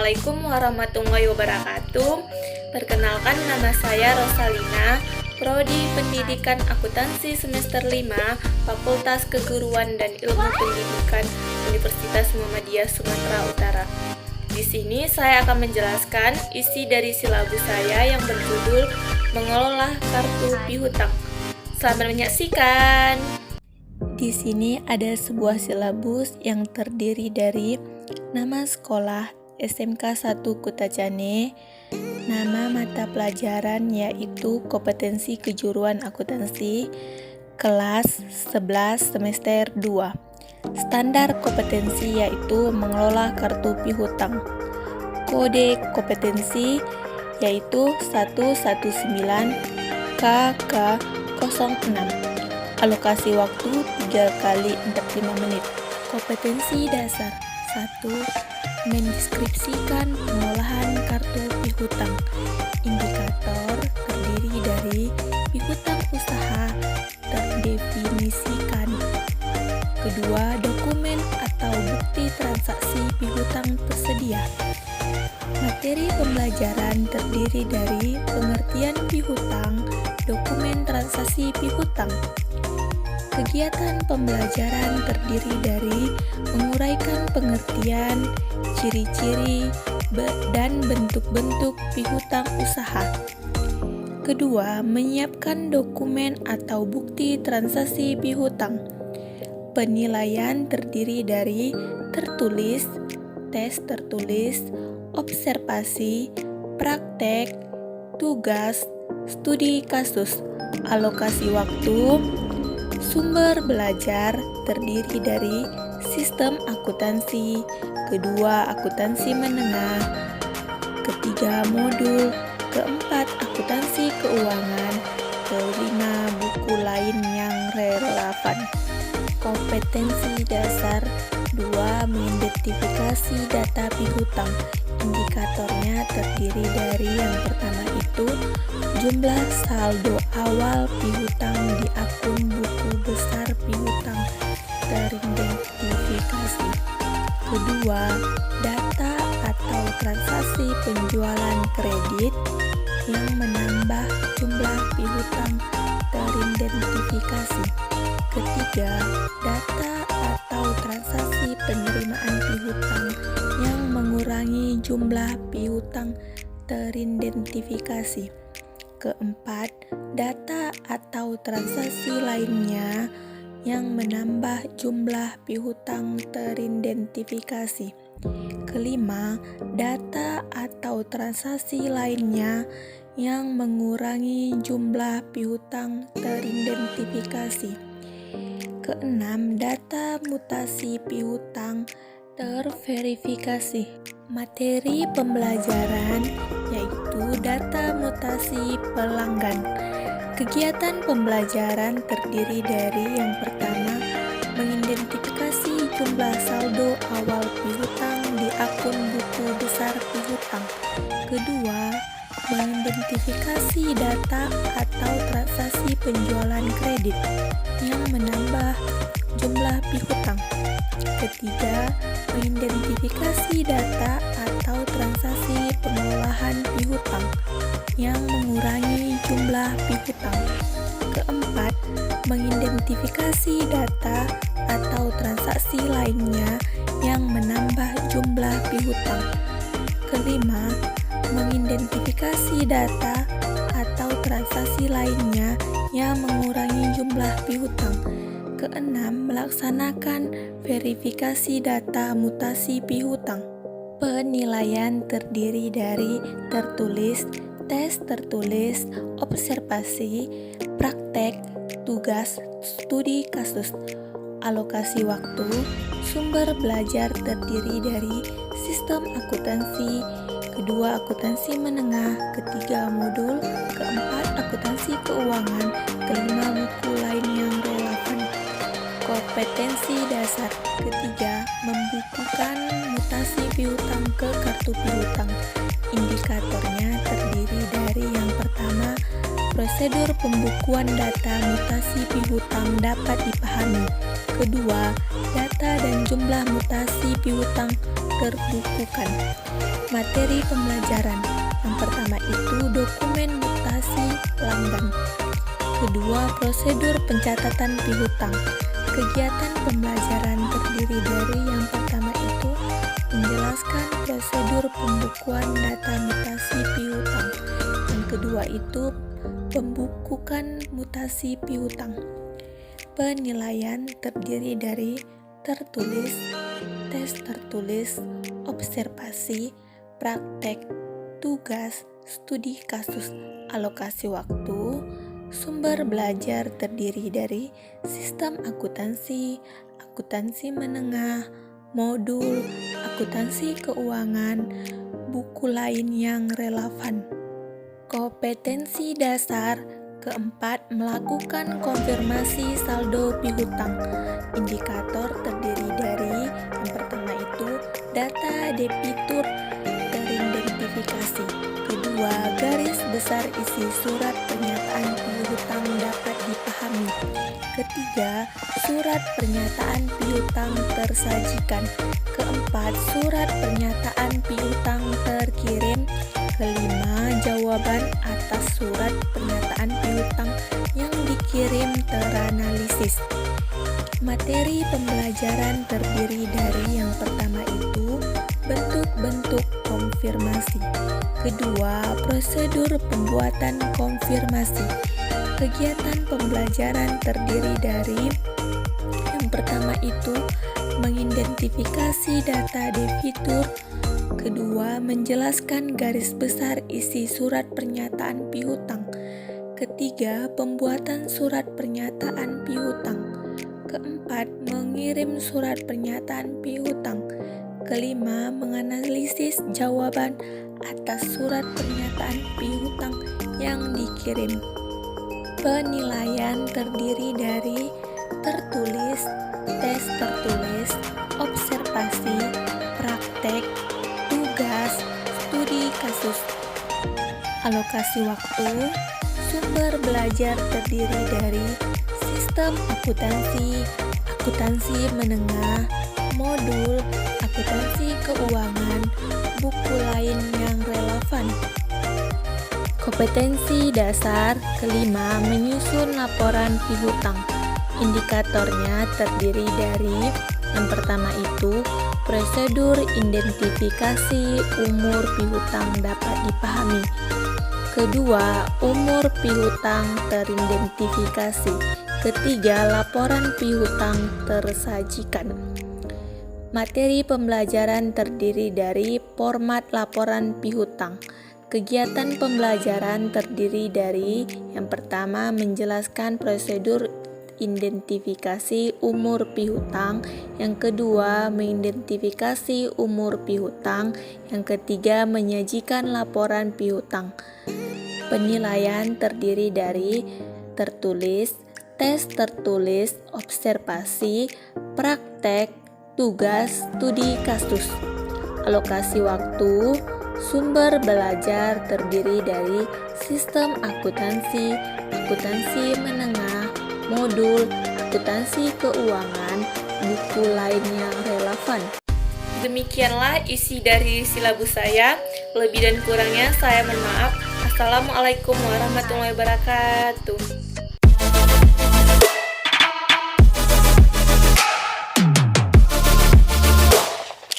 Assalamualaikum warahmatullahi wabarakatuh. Perkenalkan, nama saya Rosalina, Prodi Pendidikan Akuntansi semester 5, Fakultas Keguruan dan Ilmu Pendidikan Universitas Muhammadiyah Sumatera Utara. Di sini saya akan menjelaskan isi dari silabus saya yang berjudul Mengelola Kartu Piutang. Selamat menyaksikan. Di sini ada sebuah silabus yang terdiri dari nama sekolah SMK 1 Kutacane, nama mata pelajaran yaitu kompetensi kejuruan akuntansi, kelas 11 semester 2. Standar kompetensi yaitu mengelola kartu piutang. Kode kompetensi yaitu 119 KK06. Alokasi waktu 3 kali 45 menit. Kompetensi dasar 1. Mendeskripsikan pengolahan kartu piutang. Indikator terdiri dari piutang usaha terdefinisikan. Kedua, dokumen atau bukti transaksi piutang tersedia. Materi pembelajaran terdiri dari pengertian piutang, dokumen transaksi piutang. Kegiatan pembelajaran terdiri dari menguraikan pengertian, ciri-ciri, dan bentuk-bentuk piutang usaha. Kedua, menyiapkan dokumen atau bukti transaksi piutang. Penilaian terdiri dari tertulis, tes tertulis, observasi, praktek, tugas, studi kasus, alokasi waktu. Sumber belajar terdiri dari sistem akuntansi, kedua akuntansi menengah, ketiga modul, keempat akuntansi keuangan, kelima buku lain yang relevan. Kompetensi dasar 2. Mengidentifikasi data piutang. Indikatornya terdiri dari yang pertama itu jumlah saldo awal piutang di akun buku besar piutang teridentifikasi. Kedua, data atau transaksi penjualan kredit yang menambah jumlah piutang teridentifikasi. Ketiga, data atau transaksi penerimaan piutang yang mengurangi jumlah piutang teridentifikasi. Keempat, data atau transaksi lainnya yang menambah jumlah piutang teridentifikasi. Kelima, data atau transaksi lainnya yang mengurangi jumlah piutang teridentifikasi. Keenam, data mutasi piutang terverifikasi. Materi pembelajaran yaitu data mutasi pelanggan. Kegiatan pembelajaran terdiri dari yang pertama, mengidentifikasi jumlah saldo awal piutang di akun buku besar piutang. Kedua, mengidentifikasi data atau transaksi penjualan kredit yang menambah jumlah piutang. Ketiga, mengidentifikasi data atau transaksi pengolahan piutang yang mengurangi jumlah piutang. Keempat, mengidentifikasi data atau transaksi lainnya yang menambah jumlah piutang. Kelima, mengidentifikasi data atau transaksi lainnya yang mengurangi jumlah piutang. Keenam, melaksanakan verifikasi data mutasi piutang. Penilaian terdiri dari tertulis, tes tertulis, observasi, praktek, tugas, studi kasus, alokasi waktu. Sumber belajar terdiri dari sistem akuntansi, kedua akuntansi menengah, ketiga modul, keempat akuntansi keuangan, kelima buku lain yang relevan. Kompetensi dasar ketiga, membukukan mutasi piutang ke kartu piutang. Indikatornya terdiri dari yang pertama, prosedur pembukuan data mutasi piutang dapat dipahami. Kedua, data dan jumlah mutasi piutang terbukukan. Materi pembelajaran yang pertama itu dokumen mutasi pelanggan. Kedua, prosedur pencatatan piutang. Kegiatan pembelajaran terdiri dari yang pertama itu menjelaskan prosedur pembukuan data mutasi piutang. Yang kedua itu pembukukan mutasi piutang. Penilaian terdiri dari tertulis, tes tertulis, observasi, praktek, tugas, studi kasus, alokasi waktu. Sumber belajar terdiri dari sistem akuntansi, akuntansi menengah, modul, akuntansi keuangan, buku lain yang relevan. Kompetensi dasar keempat, melakukan konfirmasi saldo piutang. Indikator terdiri dari yang pertama itu data debitur teridentifikasi. Kedua, garis besar isi surat pernyataan piutang dapat dipahami. Ketiga, surat pernyataan piutang tersajikan. Keempat, surat pernyataan piutang terkirim. Kelima, jawaban atas surat pernyataan piutang yang dikirim teranalisis. Materi pembelajaran terdiri dari yang pertama itu bentuk-bentuk konfirmasi. Kedua, prosedur pembuatan konfirmasi. Kegiatan pembelajaran terdiri dari yang pertama itu mengidentifikasi data debitur. Kedua, menjelaskan garis besar isi surat pernyataan piutang. Ketiga, pembuatan surat pernyataan piutang. Keempat, mengirim surat pernyataan piutang. Kelima, menganalisis jawaban atas surat pernyataan piutang yang dikirim. Penilaian terdiri dari tertulis, tes tertulis, observasi, praktek, tugas, studi kasus, alokasi waktu. Sumber belajar terdiri dari sistem akuntansi, akuntansi menengah, modul, akuntansi keuangan, buku lain yang relevan. Kompetensi dasar kelima, menyusun laporan piutang. Indikatornya terdiri dari yang pertama itu prosedur identifikasi umur piutang dapat dipahami. Kedua, umur piutang teridentifikasi. Ketiga, laporan piutang tersajikan. Materi pembelajaran terdiri dari format laporan piutang. Kegiatan pembelajaran terdiri dari yang pertama menjelaskan prosedur identifikasi umur piutang, yang kedua mengidentifikasi umur piutang, yang ketiga menyajikan laporan piutang. Penilaian terdiri dari tertulis, tes tertulis, observasi, praktek, tugas, studi kasus, alokasi waktu. Sumber belajar terdiri dari sistem akuntansi, akuntansi menengah, modul, akuntansi keuangan, buku lain yang relevan. Demikianlah isi dari silabus saya. Lebih dan kurangnya saya mohon maaf. Assalamualaikum warahmatullahi wabarakatuh.